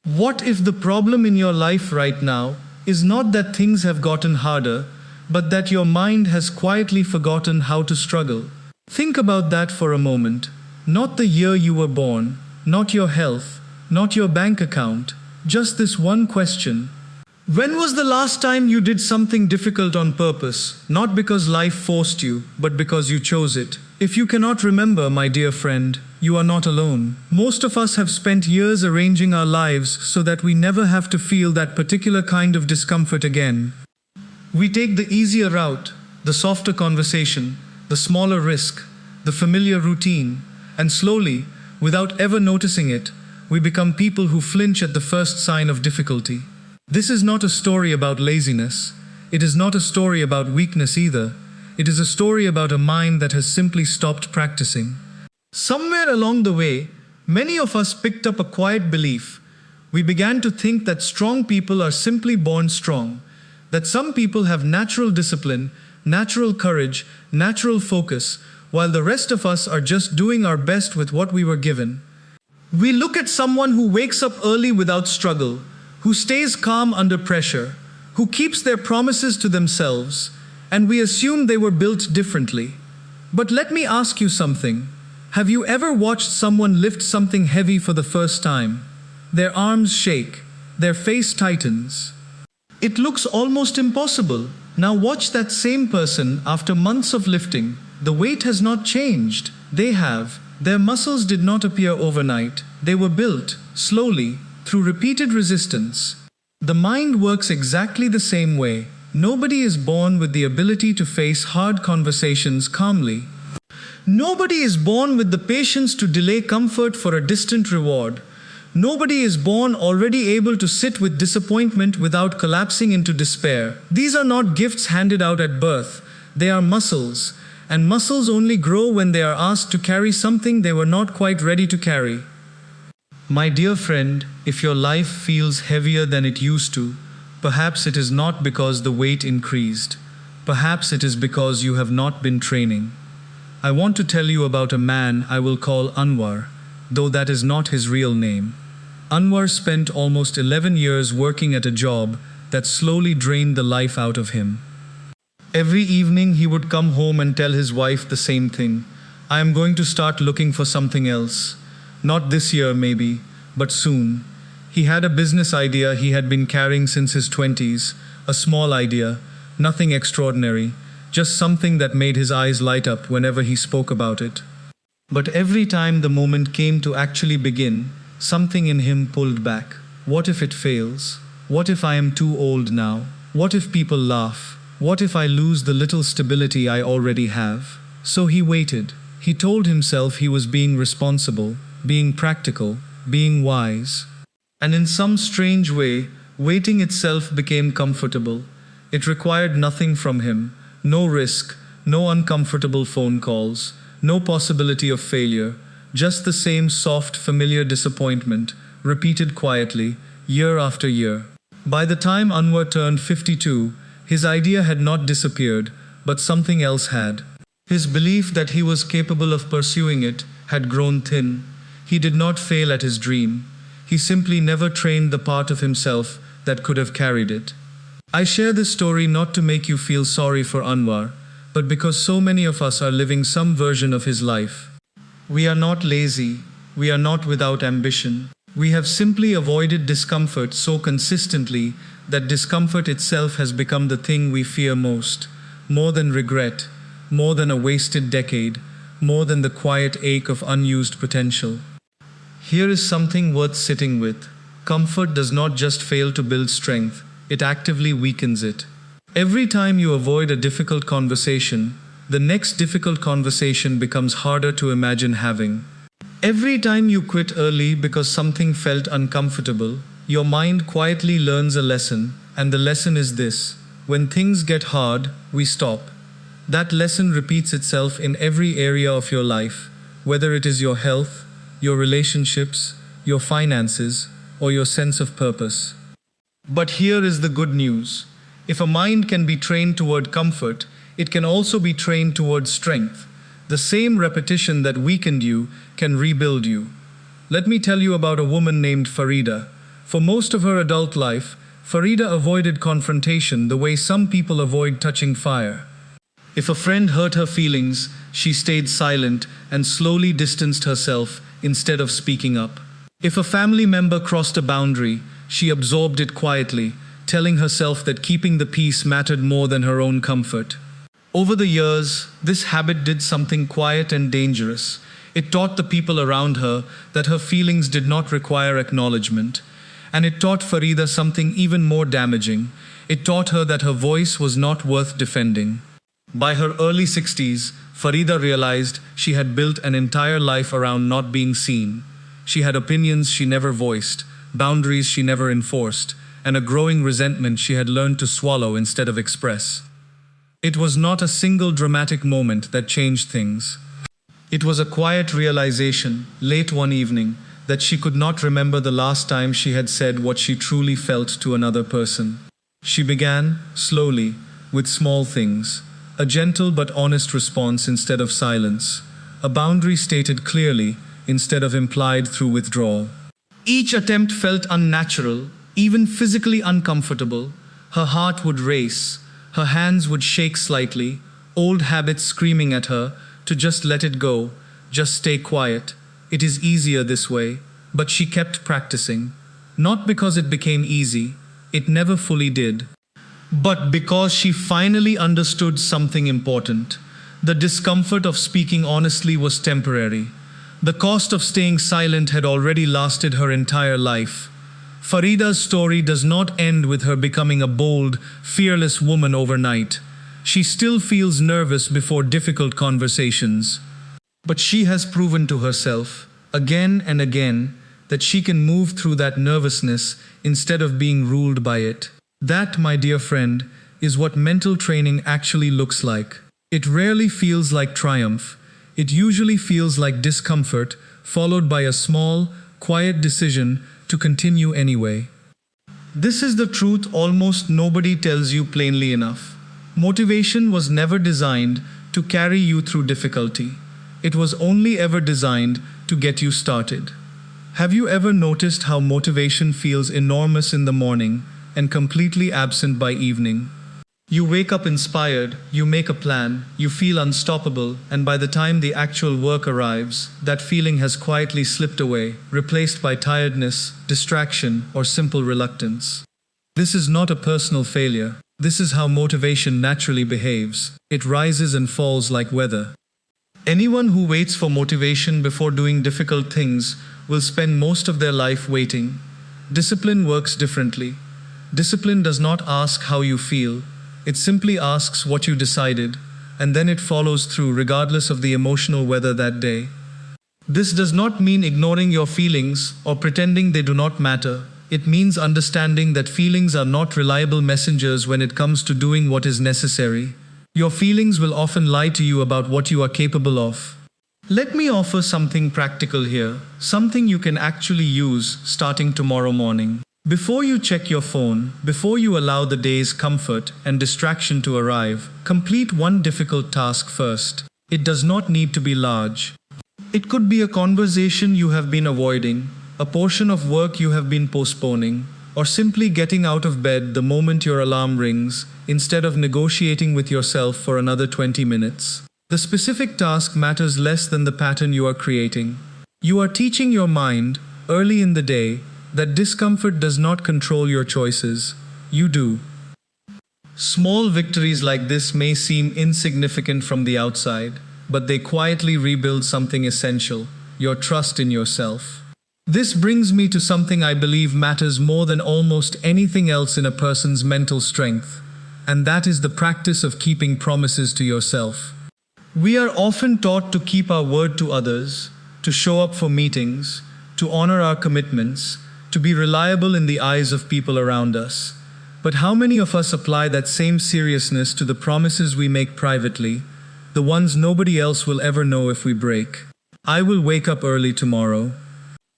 What if the problem in your life right now is not that things have gotten harder, but that your mind has quietly forgotten how to struggle? Think about that for a moment. Not the year you were born, not your health, not your bank account, just this one question. When was the last time you did something difficult on purpose, not because life forced you, but because you chose it? If you cannot remember, my dear friend, you are not alone. Most of us have spent years arranging our lives so that we never have to feel that particular kind of discomfort again. We take the easier route, the softer conversation, the smaller risk, the familiar routine, and slowly, without ever noticing it, we become people who flinch at the first sign of difficulty. This is not a story about laziness. It is not a story about weakness either. It is a story about a mind that has simply stopped practicing. Somewhere along the way, many of us picked up a quiet belief. We began to think that strong people are simply born strong, that some people have natural discipline, natural courage, natural focus, while the rest of us are just doing our best with what we were given. We look at someone who wakes up early without struggle, who stays calm under pressure, who keeps their promises to themselves, and we assume they were built differently. But let me ask you something. Have you ever watched someone lift something heavy for the first time? Their arms shake, their face tightens. It looks almost impossible. Now watch that same person after months of lifting. The weight has not changed. They have. Their muscles did not appear overnight. They were built, slowly, through repeated resistance. The mind works exactly the same way. Nobody is born with the ability to face hard conversations calmly. Nobody is born with the patience to delay comfort for a distant reward. Nobody is born already able to sit with disappointment without collapsing into despair. These are not gifts handed out at birth. They are muscles, and muscles only grow when they are asked to carry something they were not quite ready to carry. My dear friend, if your life feels heavier than it used to, perhaps it is not because the weight increased. Perhaps it is because you have not been training. I want to tell you about a man I will call Anwar, though that is not his real name. Anwar spent almost 11 years working at a job that slowly drained the life out of him. Every evening he would come home and tell his wife the same thing. I am going to start looking for something else. Not this year maybe, but soon. He had a business idea he had been carrying since his 20s, a small idea, nothing extraordinary, just something that made his eyes light up whenever he spoke about it. But every time the moment came to actually begin, something in him pulled back. What if it fails? What if I am too old now? What if people laugh? What if I lose the little stability I already have? So he waited. He told himself he was being responsible, being practical, being wise. And in some strange way, waiting itself became comfortable. It required nothing from him, no risk, no uncomfortable phone calls, no possibility of failure, just the same soft, familiar disappointment, repeated quietly, year after year. By the time Anwar turned 52, his idea had not disappeared, but something else had. His belief that he was capable of pursuing it had grown thin. He did not fail at his dream. He simply never trained the part of himself that could have carried it. I share this story not to make you feel sorry for Anwar, but because so many of us are living some version of his life. We are not lazy. We are not without ambition. We have simply avoided discomfort so consistently that discomfort itself has become the thing we fear most, more than regret, more than a wasted decade, more than the quiet ache of unused potential. Here is something worth sitting with. Comfort does not just fail to build strength, it actively weakens it. Every time you avoid a difficult conversation, the next difficult conversation becomes harder to imagine having. Every time you quit early because something felt uncomfortable, your mind quietly learns a lesson, and the lesson is this: when things get hard, we stop. That lesson repeats itself in every area of your life, whether it is your health, your relationships, your finances, or your sense of purpose. But here is the good news. If a mind can be trained toward comfort, it can also be trained toward strength. The same repetition that weakened you can rebuild you. Let me tell you about a woman named Farida. For most of her adult life, Farida avoided confrontation the way some people avoid touching fire. If a friend hurt her feelings, she stayed silent and slowly distanced herself instead of speaking up. If a family member crossed a boundary, she absorbed it quietly, telling herself that keeping the peace mattered more than her own comfort. Over the years, this habit did something quiet and dangerous. It taught the people around her that her feelings did not require acknowledgement. And it taught Farida something even more damaging. It taught her that her voice was not worth defending. By her early 60s, Farida realized she had built an entire life around not being seen. She had opinions she never voiced, boundaries she never enforced, and a growing resentment she had learned to swallow instead of express. It was not a single dramatic moment that changed things. It was a quiet realization, late one evening, that she could not remember the last time she had said what she truly felt to another person. She began, slowly, with small things. A gentle but honest response instead of silence. A boundary stated clearly instead of implied through withdrawal. Each attempt felt unnatural, even physically uncomfortable. Her heart would race. Her hands would shake slightly, old habits screaming at her to just let it go, just stay quiet. It is easier this way, but she kept practicing. Not because it became easy, it never fully did. But because she finally understood something important. The discomfort of speaking honestly was temporary. The cost of staying silent had already lasted her entire life. Farida's story does not end with her becoming a bold, fearless woman overnight. She still feels nervous before difficult conversations. But she has proven to herself, again and again, that she can move through that nervousness instead of being ruled by it. That, my dear friend, is what mental training actually looks like. It rarely feels like triumph. It usually feels like discomfort, followed by a small, quiet decision to continue anyway. This is the truth almost nobody tells you plainly enough. Motivation was never designed to carry you through difficulty. It was only ever designed to get you started. Have you ever noticed how motivation feels enormous in the morning and completely absent by evening? You wake up inspired, you make a plan, you feel unstoppable, and by the time the actual work arrives, that feeling has quietly slipped away, replaced by tiredness, distraction, or simple reluctance. This is not a personal failure. This is how motivation naturally behaves. It rises and falls like weather. Anyone who waits for motivation before doing difficult things will spend most of their life waiting. Discipline works differently. Discipline does not ask how you feel. It simply asks what you decided, and then it follows through regardless of the emotional weather that day. This does not mean ignoring your feelings or pretending they do not matter. It means understanding that feelings are not reliable messengers when it comes to doing what is necessary. Your feelings will often lie to you about what you are capable of. Let me offer something practical here, something you can actually use starting tomorrow morning. Before you check your phone, before you allow the day's comfort and distraction to arrive, complete one difficult task first. It does not need to be large. It could be a conversation you have been avoiding, a portion of work you have been postponing, or simply getting out of bed the moment your alarm rings, instead of negotiating with yourself for another 20 minutes. The specific task matters less than the pattern you are creating. You are teaching your mind, early in the day, that discomfort does not control your choices. You do. Small victories like this may seem insignificant from the outside, but they quietly rebuild something essential: your trust in yourself. This brings me to something I believe matters more than almost anything else in a person's mental strength, and that is the practice of keeping promises to yourself. We are often taught to keep our word to others, to show up for meetings, to honor our commitments, to be reliable in the eyes of people around us. But how many of us apply that same seriousness to the promises we make privately, the ones nobody else will ever know if we break? I will wake up early tomorrow.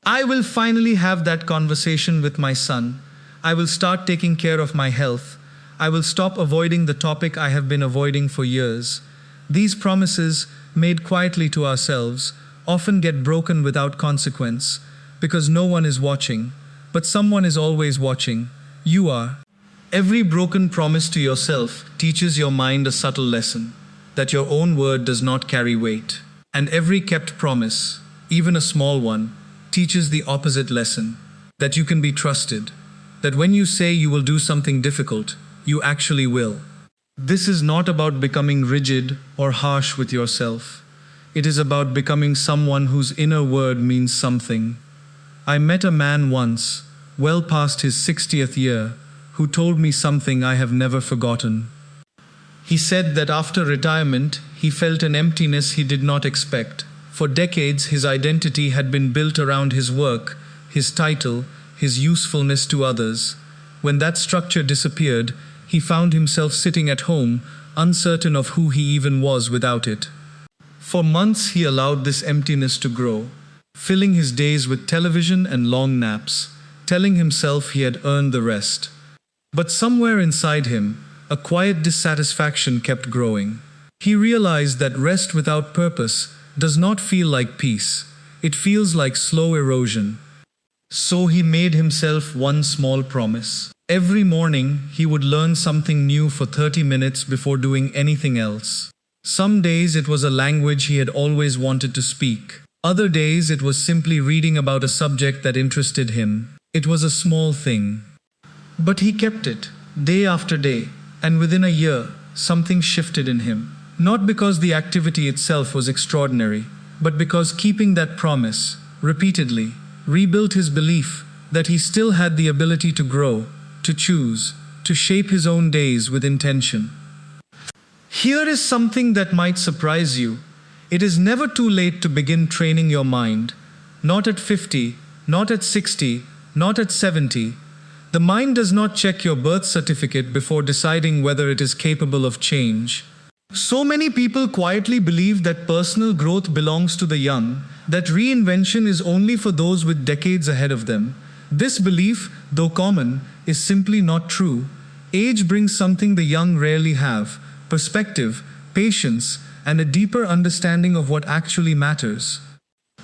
I will finally have that conversation with my son. I will start taking care of my health. I will stop avoiding the topic I have been avoiding for years. These promises, made quietly to ourselves, often get broken without consequence, because no one is watching. but someone is always watching. You are. Every broken promise to yourself teaches your mind a subtle lesson, that your own word does not carry weight. And every kept promise, even a small one, teaches the opposite lesson, that you can be trusted, that when you say you will do something difficult, you actually will. This is not about becoming rigid or harsh with yourself. It is about becoming someone whose inner word means something. I met a man once, well past his 60th year, who told me something I have never forgotten. He said that after retirement, he felt an emptiness he did not expect. For decades, his identity had been built around his work, his title, his usefulness to others. When that structure disappeared, he found himself sitting at home, uncertain of who he even was without it. For months he allowed this emptiness to grow, filling his days with television and long naps, telling himself he had earned the rest. But somewhere inside him, a quiet dissatisfaction kept growing. He realized that rest without purpose does not feel like peace. It feels like slow erosion. So he made himself one small promise. Every morning, he would learn something new for 30 minutes before doing anything else. Some days it was a language he had always wanted to speak. Other days it was simply reading about a subject that interested him. It was a small thing. But he kept it, day after day, and within a year, something shifted in him. Not because the activity itself was extraordinary, but because keeping that promise, repeatedly, rebuilt his belief that he still had the ability to grow, to choose, to shape his own days with intention. Here is something that might surprise you. It is never too late to begin training your mind. Not at 50, not at 60, not at 70. The mind does not check your birth certificate before deciding whether it is capable of change. So many people quietly believe that personal growth belongs to the young, that reinvention is only for those with decades ahead of them. This belief, though common, is simply not true. Age brings something the young rarely have: perspective, patience, and a deeper understanding of what actually matters.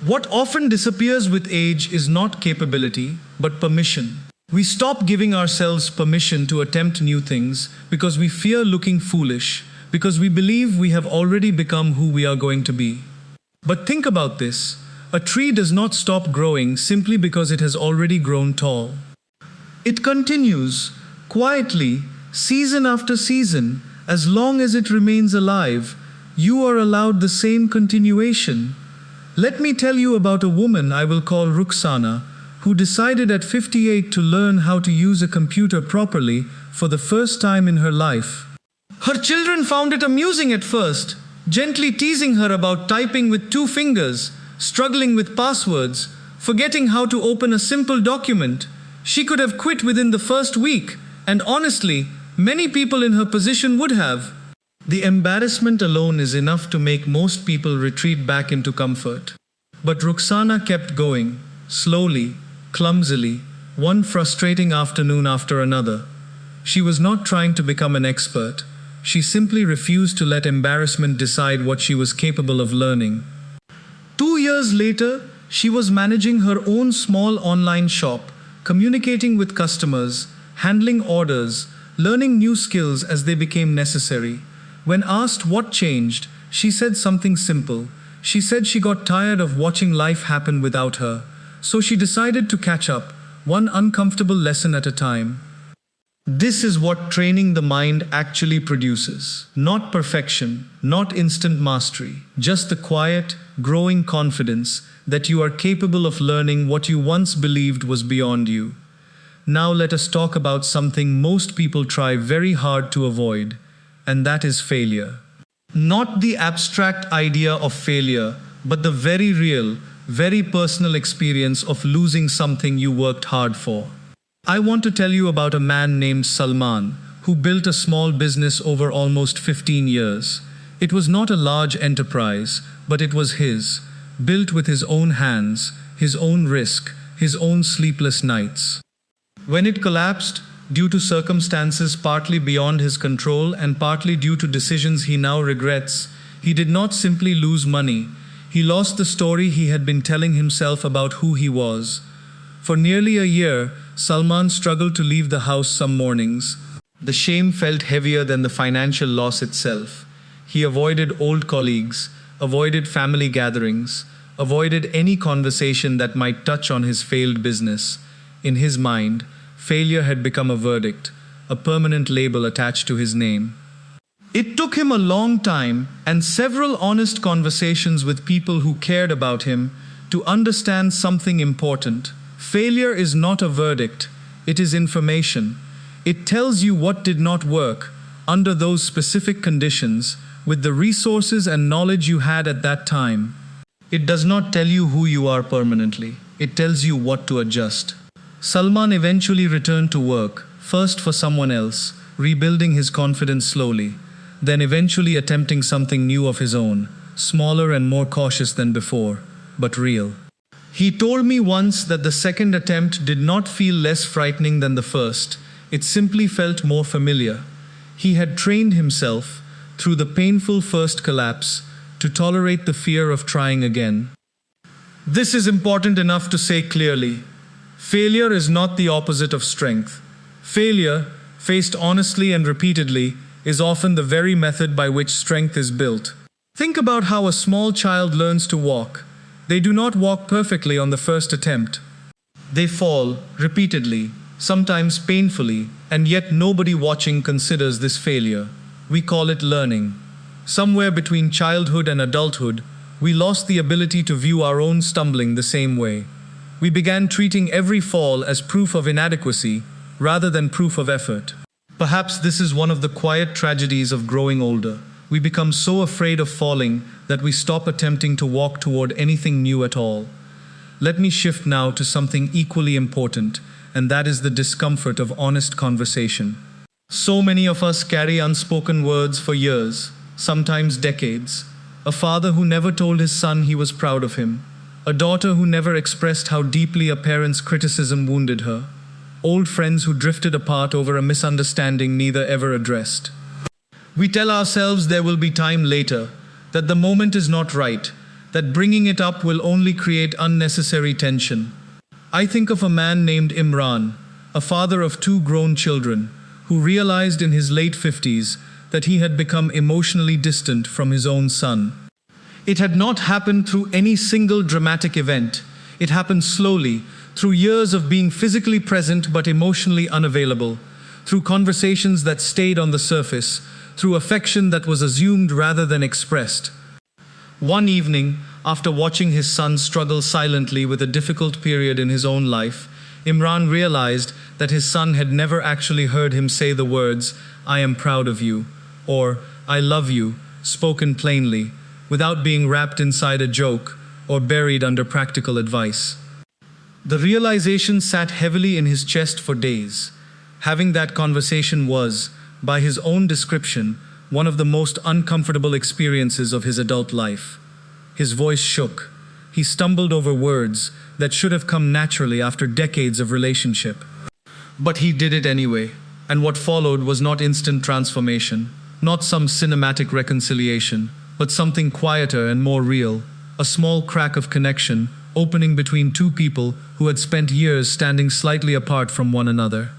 What often disappears with age is not capability, but permission. We stop giving ourselves permission to attempt new things because we fear looking foolish, because we believe we have already become who we are going to be. But think about this. A tree does not stop growing simply because it has already grown tall. It continues, quietly, season after season, as long as it remains alive. You are allowed the same continuation. Let me tell you about a woman I will call Rukhsana, who decided at 58 to learn how to use a computer properly for the first time in her life. Her children found it amusing at first, gently teasing her about typing with 2 fingers, struggling with passwords, forgetting how to open a simple document. She could have quit within the first week, and honestly, many people in her position would have. The embarrassment alone is enough to make most people retreat back into comfort. But Rukhsana kept going, slowly, clumsily, one frustrating afternoon after another. She was not trying to become an expert. She simply refused to let embarrassment decide what she was capable of learning. 2 years later, she was managing her own small online shop, communicating with customers, handling orders, learning new skills as they became necessary. When asked what changed, she said something simple. She said she got tired of watching life happen without her, so she decided to catch up, one uncomfortable lesson at a time. This is what training the mind actually produces. Not perfection, not instant mastery, just the quiet, growing confidence that you are capable of learning what you once believed was beyond you. Now let us talk about something most people try very hard to avoid, and that is failure. Not the abstract idea of failure, but the very real, very personal experience of losing something you worked hard for. I want to tell you about a man named Salman, who built a small business over almost 15 years. It was not a large enterprise, but it was his, built with his own hands, his own risk, his own sleepless nights. When it collapsed, due to circumstances partly beyond his control and partly due to decisions he now regrets, he did not simply lose money. He lost the story he had been telling himself about who he was. For nearly a year, Salman struggled to leave the house some mornings. The shame felt heavier than the financial loss itself. He avoided old colleagues, avoided family gatherings, avoided any conversation that might touch on his failed business. In his mind, failure had become a verdict, a permanent label attached to his name. It took him a long time and several honest conversations with people who cared about him to understand something important. Failure is not a verdict, it is information. It tells you what did not work under those specific conditions with the resources and knowledge you had at that time. It does not tell you who you are permanently. It tells you what to adjust. Salman eventually returned to work, first for someone else, rebuilding his confidence slowly, then eventually attempting something new of his own, smaller and more cautious than before, but real. He told me once that the second attempt did not feel less frightening than the first. It simply felt more familiar. He had trained himself, through the painful first collapse, to tolerate the fear of trying again. This is important enough to say clearly. Failure is not the opposite of strength. Failure, faced honestly and repeatedly, is often the very method by which strength is built. Think about how a small child learns to walk. They do not walk perfectly on the first attempt. They fall repeatedly, sometimes painfully, and yet nobody watching considers this failure. We call it learning. Somewhere between childhood and adulthood, we lost the ability to view our own stumbling the same way. We began treating every fall as proof of inadequacy rather than proof of effort. Perhaps this is one of the quiet tragedies of growing older. We become so afraid of falling that we stop attempting to walk toward anything new at all. Let me shift now to something equally important, and that is the discomfort of honest conversation. So many of us carry unspoken words for years, sometimes decades. A father who never told his son he was proud of him. A daughter who never expressed how deeply a parent's criticism wounded her. Old friends who drifted apart over a misunderstanding neither ever addressed. We tell ourselves there will be time later, that the moment is not right, that bringing it up will only create unnecessary tension. I think of a man named Imran, a father of 2 grown children, who realized in his late 50s that he had become emotionally distant from his own son. It had not happened through any single dramatic event. It happened slowly, through years of being physically present but emotionally unavailable, through conversations that stayed on the surface, through affection that was assumed rather than expressed. One evening, after watching his son struggle silently with a difficult period in his own life, Imran realized that his son had never actually heard him say the words, "I am proud of you," or "I love you," spoken plainly, without being wrapped inside a joke or buried under practical advice. The realization sat heavily in his chest for days. Having that conversation was, by his own description, one of the most uncomfortable experiences of his adult life. His voice shook. He stumbled over words that should have come naturally after decades of relationship. But he did it anyway, and what followed was not instant transformation, not some cinematic reconciliation, but something quieter and more real, a small crack of connection opening between 2 people who had spent years standing slightly apart from one another.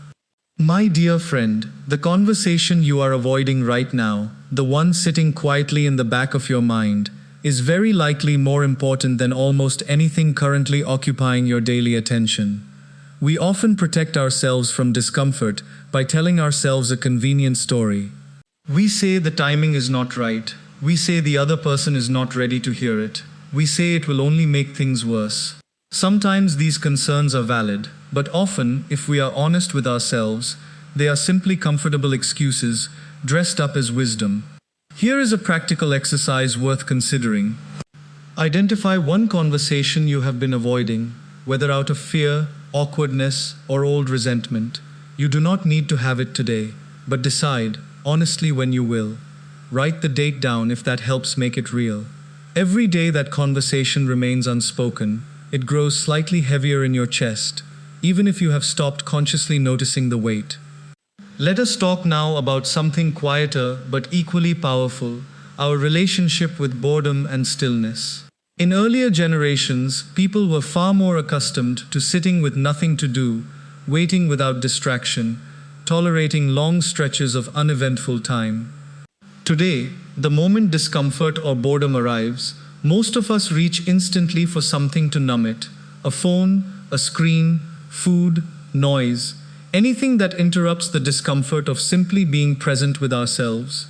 My dear friend, the conversation you are avoiding right now, the one sitting quietly in the back of your mind, is very likely more important than almost anything currently occupying your daily attention. We often protect ourselves from discomfort by telling ourselves a convenient story. We say the timing is not right. We say the other person is not ready to hear it. We say it will only make things worse. Sometimes these concerns are valid, but often, if we are honest with ourselves, they are simply comfortable excuses dressed up as wisdom. Here is a practical exercise worth considering. Identify one conversation you have been avoiding, whether out of fear, awkwardness, or old resentment. You do not need to have it today, but decide, honestly, when you will. Write the date down if that helps make it real. Every day that conversation remains unspoken, it grows slightly heavier in your chest, even if you have stopped consciously noticing the weight. Let us talk now about something quieter but equally powerful, our relationship with boredom and stillness. In earlier generations, people were far more accustomed to sitting with nothing to do, waiting without distraction, tolerating long stretches of uneventful time. Today, the moment discomfort or boredom arrives, most of us reach instantly for something to numb it. A phone, a screen, food, noise, anything that interrupts the discomfort of simply being present with ourselves.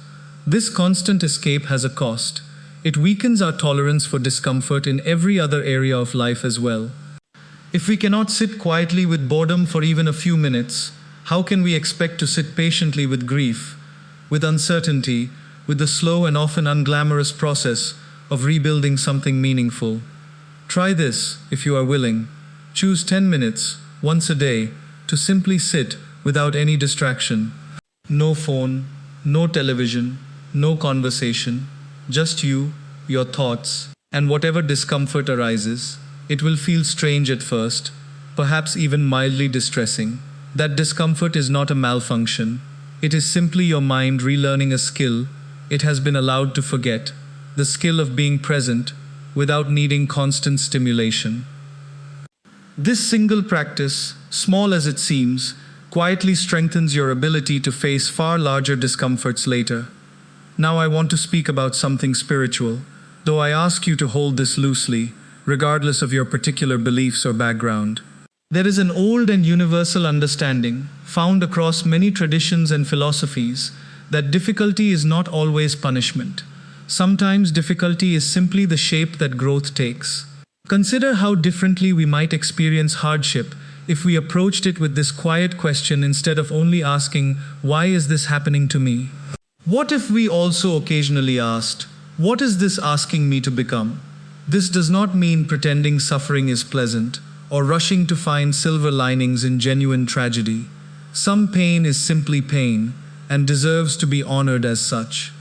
This constant escape has a cost. It weakens our tolerance for discomfort in every other area of life as well. If we cannot sit quietly with boredom for even a few minutes, how can we expect to sit patiently with grief, with uncertainty, with the slow and often unglamorous process of rebuilding something meaningful? Try this if you are willing. Choose 10 minutes, once a day, to simply sit without any distraction. No phone, no television, no conversation, just you, your thoughts, and whatever discomfort arises. It will feel strange at first, perhaps even mildly distressing. That discomfort is not a malfunction. It is simply your mind relearning a skill it has been allowed to forget, the skill of being present without needing constant stimulation. This single practice, small as it seems, quietly strengthens your ability to face far larger discomforts later. Now I want to speak about something spiritual, though I ask you to hold this loosely, regardless of your particular beliefs or background. There is an old and universal understanding, found across many traditions and philosophies, that difficulty is not always punishment. Sometimes difficulty is simply the shape that growth takes. Consider how differently we might experience hardship if we approached it with this quiet question instead of only asking, "Why is this happening to me?" What if we also occasionally asked, "What is this asking me to become?" This does not mean pretending suffering is pleasant, or rushing to find silver linings in genuine tragedy. Some pain is simply pain, and deserves to be honored as such.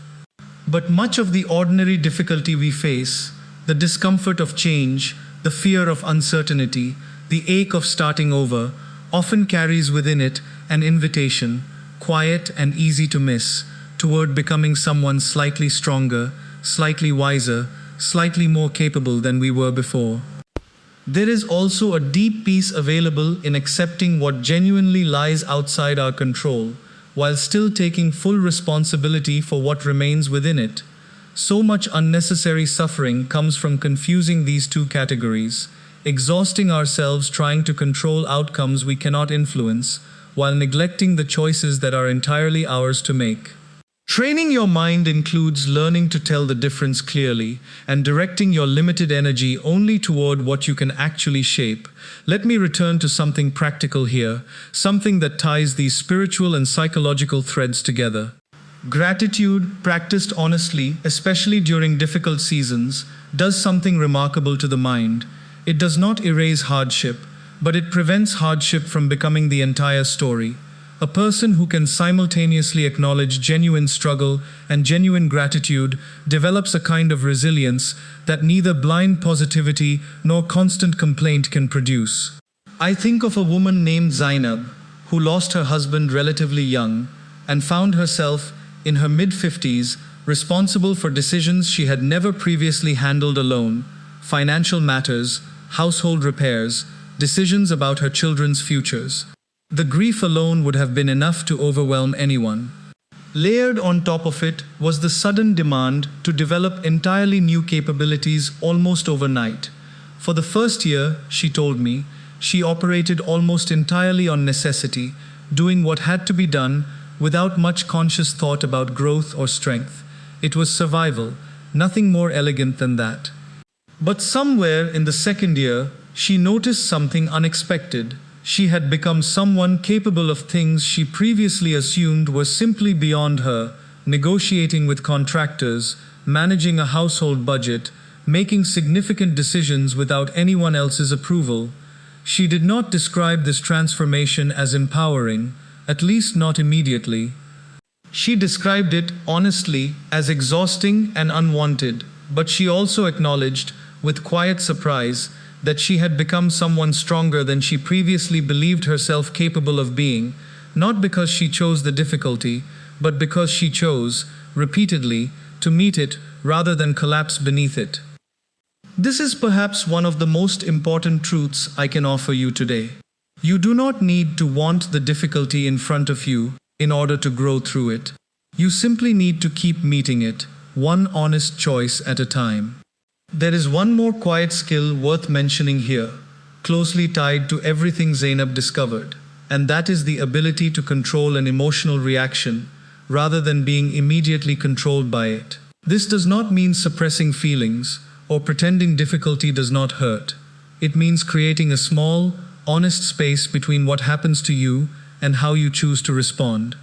But much of the ordinary difficulty we face, the discomfort of change, the fear of uncertainty, the ache of starting over, often carries within it an invitation, quiet and easy to miss, toward becoming someone slightly stronger, slightly wiser, slightly more capable than we were before. There is also a deep peace available in accepting what genuinely lies outside our control, while still taking full responsibility for what remains within it. So much unnecessary suffering comes from confusing these two categories, exhausting ourselves trying to control outcomes we cannot influence, while neglecting the choices that are entirely ours to make. Training your mind includes learning to tell the difference clearly and directing your limited energy only toward what you can actually shape. Let me return to something practical here, something that ties these spiritual and psychological threads together. Gratitude, practiced honestly, especially during difficult seasons, does something remarkable to the mind. It does not erase hardship, but it prevents hardship from becoming the entire story. A person who can simultaneously acknowledge genuine struggle and genuine gratitude develops a kind of resilience that neither blind positivity nor constant complaint can produce. I think of a woman named Zainab, who lost her husband relatively young and found herself, in her mid-50s, responsible for decisions she had never previously handled alone: financial matters, household repairs, decisions about her children's futures. The grief alone would have been enough to overwhelm anyone. Layered on top of it was the sudden demand to develop entirely new capabilities almost overnight. For the first year, she told me, she operated almost entirely on necessity, doing what had to be done without much conscious thought about growth or strength. It was survival, nothing more elegant than that. But somewhere in the second year, she noticed something unexpected. She had become someone capable of things she previously assumed were simply beyond her: negotiating with contractors, managing a household budget, making significant decisions without anyone else's approval. She did not describe this transformation as empowering, at least not immediately. She described it, honestly, as exhausting and unwanted, but she also acknowledged, with quiet surprise, that she had become someone stronger than she previously believed herself capable of being, not because she chose the difficulty, but because she chose, repeatedly, to meet it rather than collapse beneath it. This is perhaps one of the most important truths I can offer you today. You do not need to want the difficulty in front of you in order to grow through it. You simply need to keep meeting it, one honest choice at a time. There is one more quiet skill worth mentioning here, closely tied to everything Zainab discovered, and that is the ability to control an emotional reaction rather than being immediately controlled by it. This does not mean suppressing feelings or pretending difficulty does not hurt. It means creating a small, honest space between what happens to you and how you choose to respond.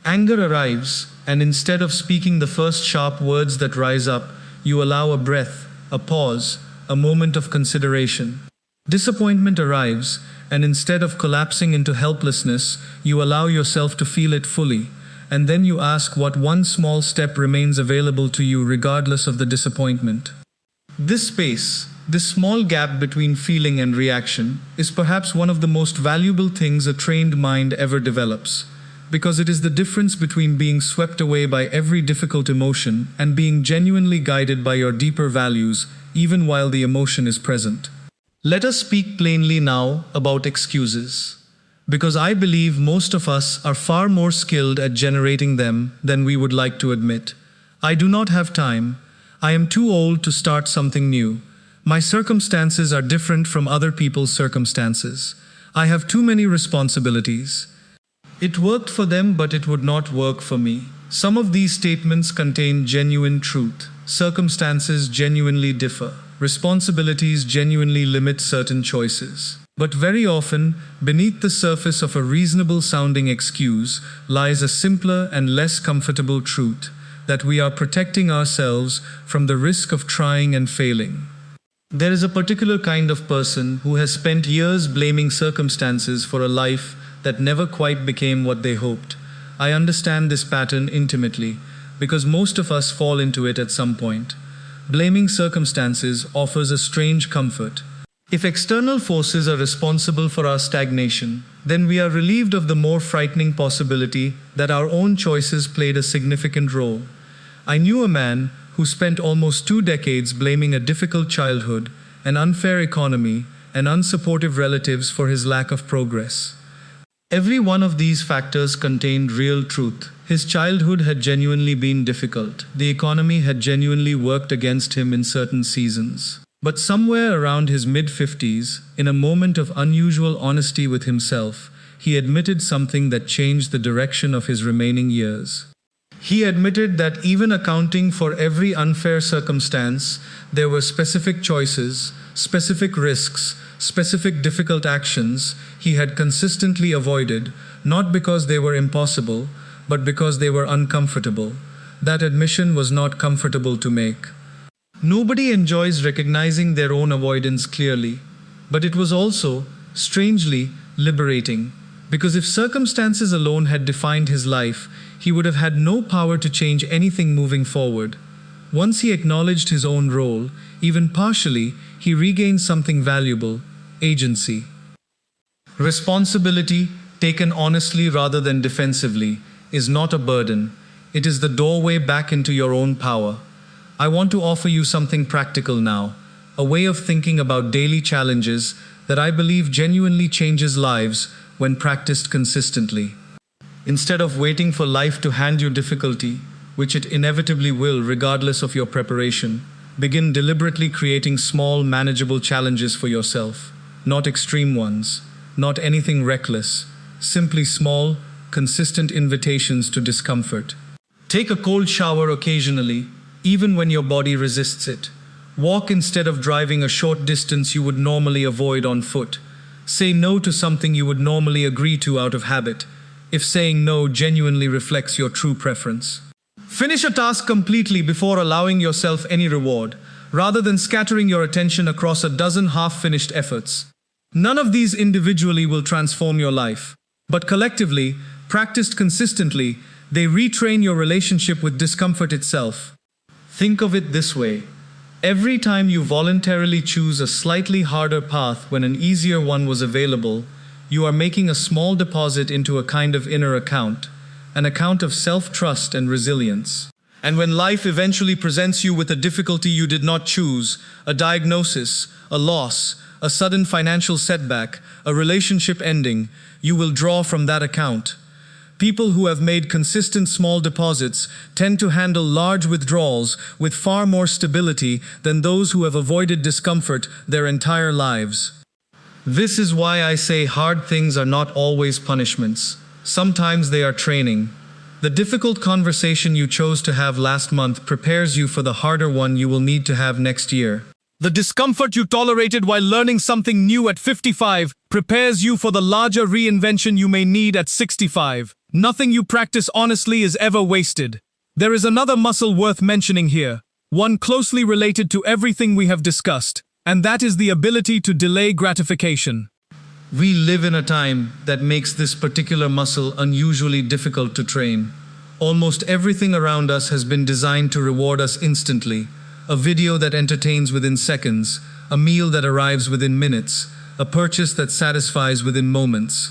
Anger arrives, and instead of speaking the first sharp words that rise up, you allow a breath, a pause, a moment of consideration. Disappointment arrives, and instead of collapsing into helplessness, you allow yourself to feel it fully, and then you ask what one small step remains available to you regardless of the disappointment. This space, this small gap between feeling and reaction, is perhaps one of the most valuable things a trained mind ever develops, because it is the difference between being swept away by every difficult emotion and being genuinely guided by your deeper values, even while the emotion is present. Let us speak plainly now about excuses, because I believe most of us are far more skilled at generating them than we would like to admit. I do not have time. I am too old to start something new. My circumstances are different from other people's circumstances. I have too many responsibilities. It worked for them, but it would not work for me. Some of these statements contain genuine truth. Circumstances genuinely differ. Responsibilities genuinely limit certain choices. But very often, beneath the surface of a reasonable-sounding excuse lies a simpler and less comfortable truth, that we are protecting ourselves from the risk of trying and failing. There is a particular kind of person who has spent years blaming circumstances for a life that never quite became what they hoped. I understand this pattern intimately, because most of us fall into it at some point. Blaming circumstances offers a strange comfort. If external forces are responsible for our stagnation, then we are relieved of the more frightening possibility that our own choices played a significant role. I knew a man who spent almost 2 decades blaming a difficult childhood, an unfair economy, and unsupportive relatives for his lack of progress. Every one of these factors contained real truth. His childhood had genuinely been difficult. The economy had genuinely worked against him in certain seasons. But somewhere around his mid-50s, in a moment of unusual honesty with himself, he admitted something that changed the direction of his remaining years. He admitted that even accounting for every unfair circumstance, there were specific choices, specific risks, specific difficult actions he had consistently avoided, not because they were impossible, but because they were uncomfortable. That admission was not comfortable to make. Nobody enjoys recognizing their own avoidance clearly, but it was also, strangely, liberating, because if circumstances alone had defined his life, he would have had no power to change anything moving forward. Once he acknowledged his own role, even partially, he regained something valuable: agency. Responsibility, taken honestly rather than defensively, is not a burden. It is the doorway back into your own power. I want to offer you something practical now, a way of thinking about daily challenges that I believe genuinely changes lives when practiced consistently. Instead of waiting for life to hand you difficulty, which it inevitably will regardless of your preparation, begin deliberately creating small, manageable challenges for yourself. Not extreme ones, not anything reckless, simply small, consistent invitations to discomfort. Take a cold shower occasionally, even when your body resists it. Walk instead of driving a short distance you would normally avoid on foot. Say no to something you would normally agree to out of habit, if saying no genuinely reflects your true preference. Finish a task completely before allowing yourself any reward, rather than scattering your attention across a dozen half-finished efforts. None of these individually will transform your life, but collectively, practiced consistently, they retrain your relationship with discomfort itself. Think of it this way. Every time you voluntarily choose a slightly harder path when an easier one was available, you are making a small deposit into a kind of inner account, an account of self-trust and resilience. And when life eventually presents you with a difficulty you did not choose, a diagnosis, a loss, a sudden financial setback, a relationship ending, you will draw from that account. People who have made consistent small deposits tend to handle large withdrawals with far more stability than those who have avoided discomfort their entire lives. This is why I say hard things are not always punishments. Sometimes they are training. The difficult conversation you chose to have last month prepares you for the harder one you will need to have next year. The discomfort you tolerated while learning something new at 55 prepares you for the larger reinvention you may need at 65. Nothing you practice honestly is ever wasted. There is another muscle worth mentioning here, one closely related to everything we have discussed, and that is the ability to delay gratification. We live in a time that makes this particular muscle unusually difficult to train. Almost everything around us has been designed to reward us instantly. A video that entertains within seconds, a meal that arrives within minutes, a purchase that satisfies within moments.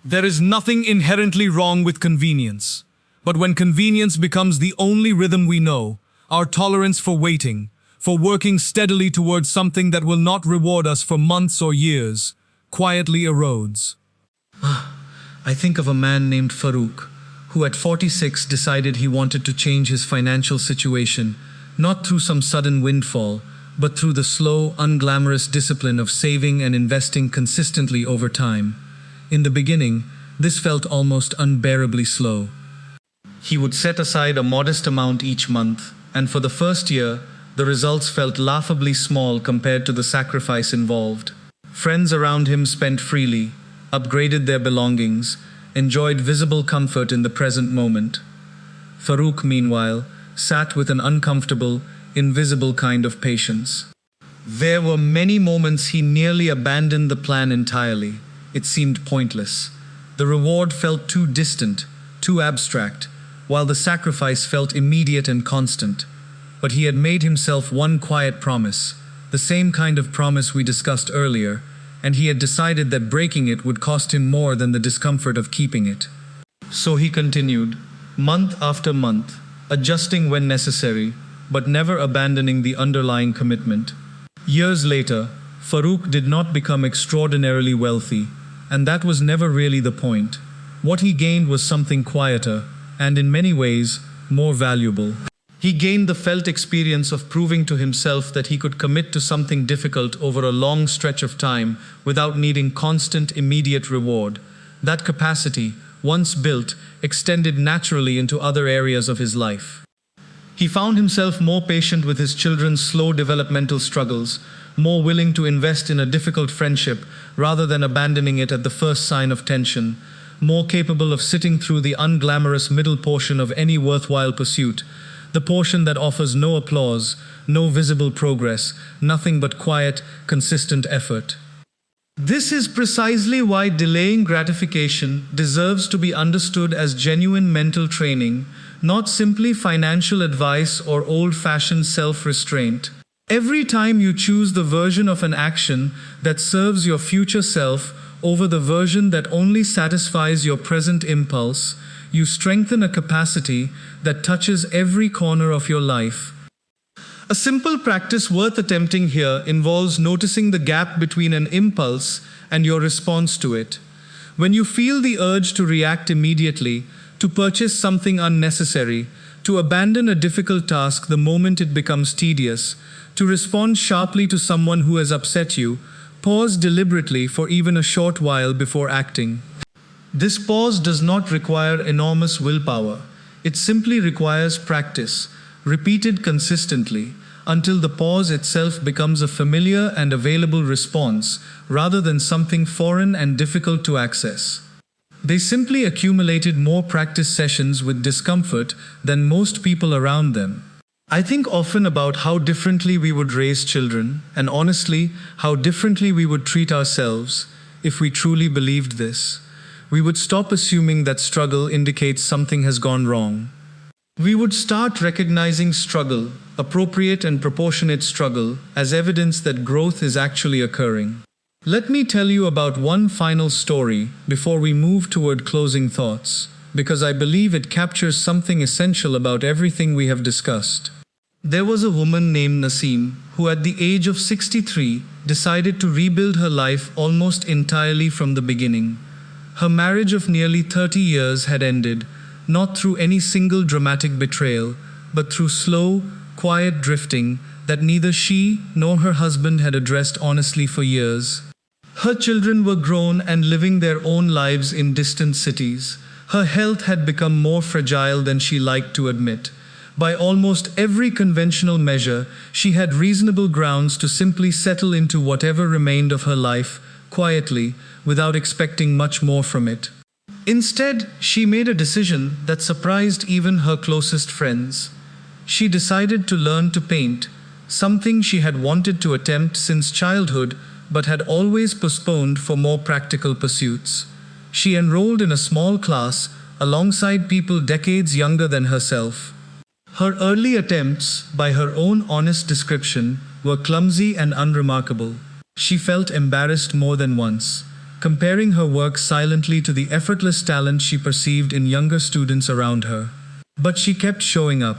There is nothing inherently wrong with convenience. But when convenience becomes the only rhythm we know, our tolerance for waiting, for working steadily towards something that will not reward us for months or years, quietly erodes. I think of a man named Farouk, who at 46 decided he wanted to change his financial situation, not through some sudden windfall, but through the slow, unglamorous discipline of saving and investing consistently over time. In the beginning, this felt almost unbearably slow. He would set aside a modest amount each month, and for the first year, the results felt laughably small compared to the sacrifice involved. Friends around him spent freely, upgraded their belongings, enjoyed visible comfort in the present moment. Farouk, meanwhile, sat with an uncomfortable, invisible kind of patience. There were many moments he nearly abandoned the plan entirely. It seemed pointless. The reward felt too distant, too abstract, while the sacrifice felt immediate and constant. But he had made himself one quiet promise, the same kind of promise we discussed earlier, and he had decided that breaking it would cost him more than the discomfort of keeping it. So he continued, month after month, adjusting when necessary, but never abandoning the underlying commitment. Years later, Farouk did not become extraordinarily wealthy, and that was never really the point. What he gained was something quieter, and in many ways, more valuable. He gained the felt experience of proving to himself that he could commit to something difficult over a long stretch of time without needing constant, immediate reward. That capacity, once built, extended naturally into other areas of his life. He found himself more patient with his children's slow developmental struggles, more willing to invest in a difficult friendship rather than abandoning it at the first sign of tension, more capable of sitting through the unglamorous middle portion of any worthwhile pursuit, the portion that offers no applause, no visible progress, nothing but quiet, consistent effort. This is precisely why delaying gratification deserves to be understood as genuine mental training, not simply financial advice or old-fashioned self-restraint. Every time you choose the version of an action that serves your future self over the version that only satisfies your present impulse, you strengthen a capacity that touches every corner of your life. A simple practice worth attempting here involves noticing the gap between an impulse and your response to it. When you feel the urge to react immediately, to purchase something unnecessary, to abandon a difficult task the moment it becomes tedious, to respond sharply to someone who has upset you, pause deliberately for even a short while before acting. This pause does not require enormous willpower. It simply requires practice, repeated consistently, until the pause itself becomes a familiar and available response, rather than something foreign and difficult to access. They simply accumulated more practice sessions with discomfort than most people around them. I think often about how differently we would raise children, and honestly, how differently we would treat ourselves if we truly believed this. We would stop assuming that struggle indicates something has gone wrong. We would start recognizing struggle, appropriate and proportionate struggle, as evidence that growth is actually occurring. Let me tell you about one final story before we move toward closing thoughts. because I believe it captures something essential about everything we have discussed. There was a woman named Naseem who at the age of 63 decided to rebuild her life almost entirely from the beginning. Her marriage of nearly 30 years had ended, not through any single dramatic betrayal, but through slow, quiet drifting that neither she nor her husband had addressed honestly for years. Her children were grown and living their own lives in distant cities. Her health had become more fragile than she liked to admit. By almost every conventional measure, she had reasonable grounds to simply settle into whatever remained of her life, quietly, without expecting much more from it. Instead, she made a decision that surprised even her closest friends. She decided to learn to paint, something she had wanted to attempt since childhood but had always postponed for more practical pursuits. She enrolled in a small class alongside people decades younger than herself. Her early attempts, by her own honest description, were clumsy and unremarkable. She felt embarrassed more than once, comparing her work silently to the effortless talent she perceived in younger students around her. But she kept showing up.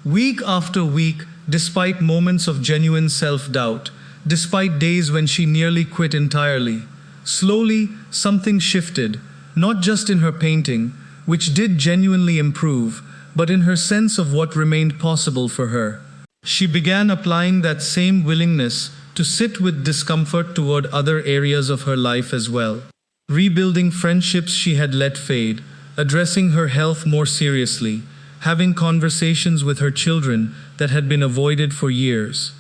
Week after week, despite moments of genuine self-doubt, despite days when she nearly quit entirely. Slowly, something shifted, not just in her painting, which did genuinely improve, but in her sense of what remained possible for her. She began applying that same willingness to sit with discomfort toward other areas of her life as well, rebuilding friendships she had let fade, addressing her health more seriously, having conversations with her children that had been avoided for years.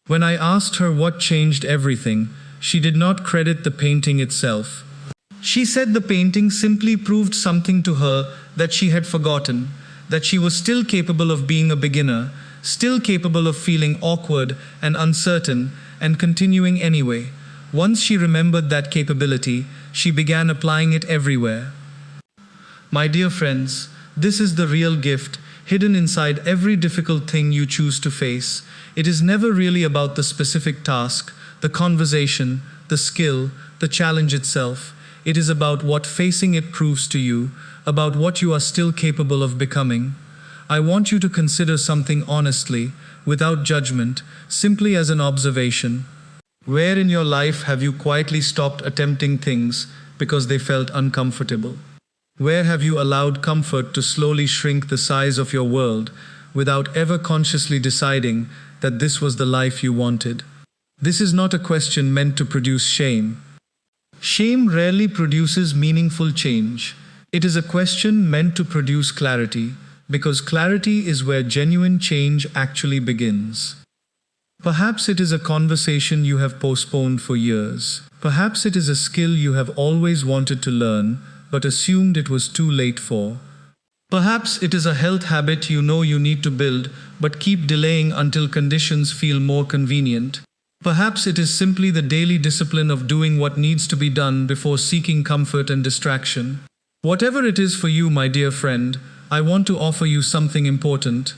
When I asked her what changed everything, she did not credit the painting itself. She said the painting simply proved something to her that she had forgotten, that she was still capable of being a beginner, still capable of feeling awkward and uncertain, and continuing anyway. Once she remembered that capability, she began applying it everywhere. My dear friends, this is the real gift, hidden inside every difficult thing you choose to face. It is never really about the specific task, the conversation, the skill, the challenge itself. It is about what facing it proves to you, about what you are still capable of becoming. I want you to consider something honestly, without judgment, simply as an observation. Where in your life have you quietly stopped attempting things because they felt uncomfortable? Where have you allowed comfort to slowly shrink the size of your world without ever consciously deciding that this was the life you wanted? This is not a question meant to produce shame. Shame rarely produces meaningful change. It is a question meant to produce clarity, because clarity is where genuine change actually begins. Perhaps it is a conversation you have postponed for years. Perhaps it is a skill you have always wanted to learn, but assumed it was too late for. Perhaps it is a health habit you know you need to build, but keep delaying until conditions feel more convenient. Perhaps it is simply the daily discipline of doing what needs to be done before seeking comfort and distraction. Whatever it is for you, my dear friend, I want to offer you something important.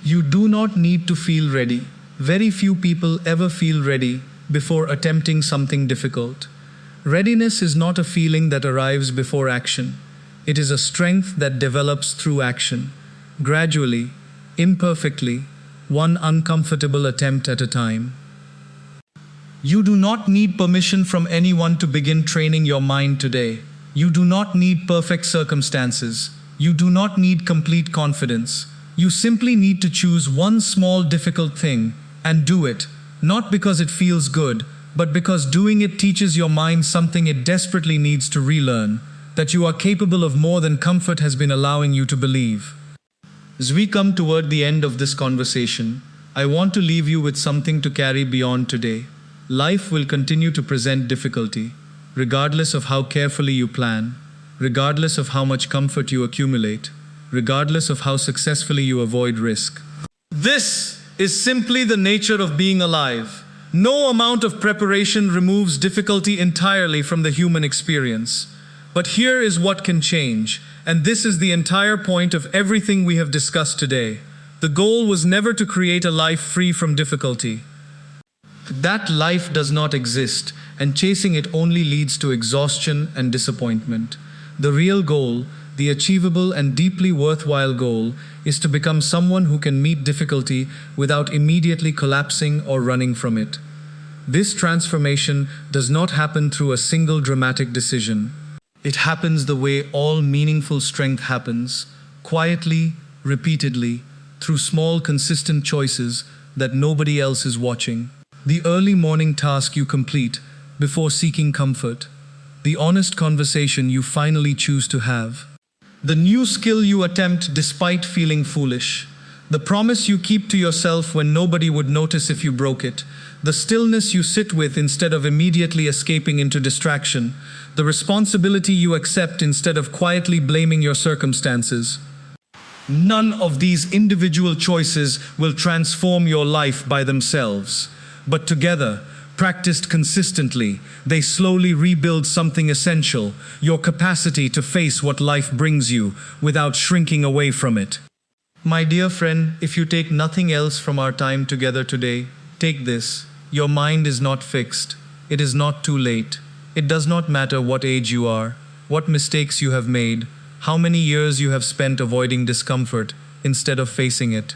You do not need to feel ready. Very few people ever feel ready before attempting something difficult. Readiness is not a feeling that arrives before action. It is a strength that develops through action, gradually, imperfectly, one uncomfortable attempt at a time. You do not need permission from anyone to begin training your mind today. You do not need perfect circumstances. You do not need complete confidence. You simply need to choose one small difficult thing and do it, not because it feels good, but because doing it teaches your mind something it desperately needs to relearn, that you are capable of more than comfort has been allowing you to believe. As we come toward the end of this conversation, I want to leave you with something to carry beyond today. Life will continue to present difficulty, regardless of how carefully you plan, regardless of how much comfort you accumulate, regardless of how successfully you avoid risk. This is simply the nature of being alive. No amount of preparation removes difficulty entirely from the human experience. But here is what can change, and this is the entire point of everything we have discussed today. The goal was never to create a life free from difficulty. That life does not exist, and chasing it only leads to exhaustion and disappointment. The real goal, the achievable and deeply worthwhile goal is to become someone who can meet difficulty without immediately collapsing or running from it. This transformation does not happen through a single dramatic decision. It happens the way all meaningful strength happens, quietly, repeatedly, through small, consistent choices that nobody else is watching. The early morning task you complete before seeking comfort. The honest conversation you finally choose to have. The new skill you attempt despite feeling foolish. The promise you keep to yourself when nobody would notice if you broke it. The stillness you sit with instead of immediately escaping into distraction. The responsibility you accept instead of quietly blaming your circumstances. None of these individual choices will transform your life by themselves. But together, practiced consistently, they slowly rebuild something essential, your capacity to face what life brings you without shrinking away from it. My dear friend, if you take nothing else from our time together today, take this. Your mind is not fixed. It is not too late. It does not matter what age you are, what mistakes you have made, how many years you have spent avoiding discomfort instead of facing it.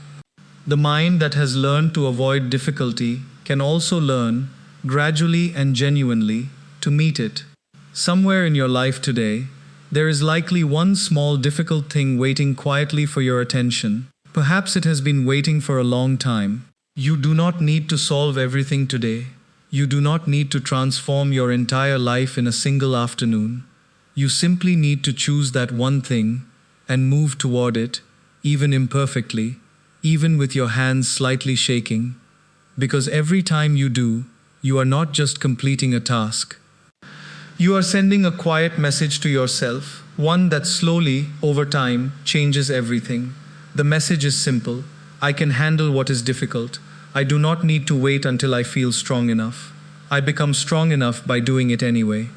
The mind that has learned to avoid difficulty can also learn, gradually and genuinely, to meet it. Somewhere in your life today, there is likely one small difficult thing waiting quietly for your attention. Perhaps it has been waiting for a long time. You do not need to solve everything today. You do not need to transform your entire life in a single afternoon. You simply need to choose that one thing and move toward it, even imperfectly, even with your hands slightly shaking. Because every time you do, you are not just completing a task. You are sending a quiet message to yourself, one that slowly, over time, changes everything. The message is simple. I can handle what is difficult. I do not need to wait until I feel strong enough. I become strong enough by doing it anyway.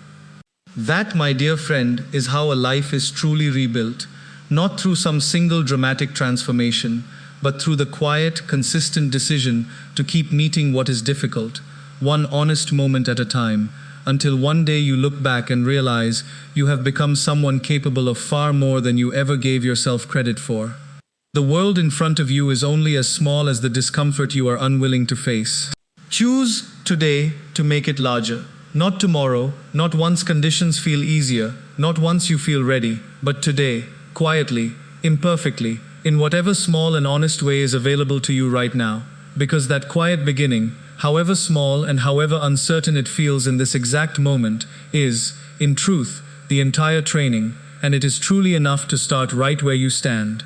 That, my dear friend, is how a life is truly rebuilt, not through some single dramatic transformation, but through the quiet, consistent decision to keep meeting what is difficult, one honest moment at a time, until one day you look back and realize you have become someone capable of far more than you ever gave yourself credit for. The world in front of you is only as small as the discomfort you are unwilling to face. Choose today to make it larger. Not tomorrow, not once conditions feel easier, not once you feel ready, but today, quietly, imperfectly, in whatever small and honest way is available to you right now. Because that quiet beginning, however small and however uncertain it feels in this exact moment, is, in truth, the entire training, and it is truly enough to start right where you stand.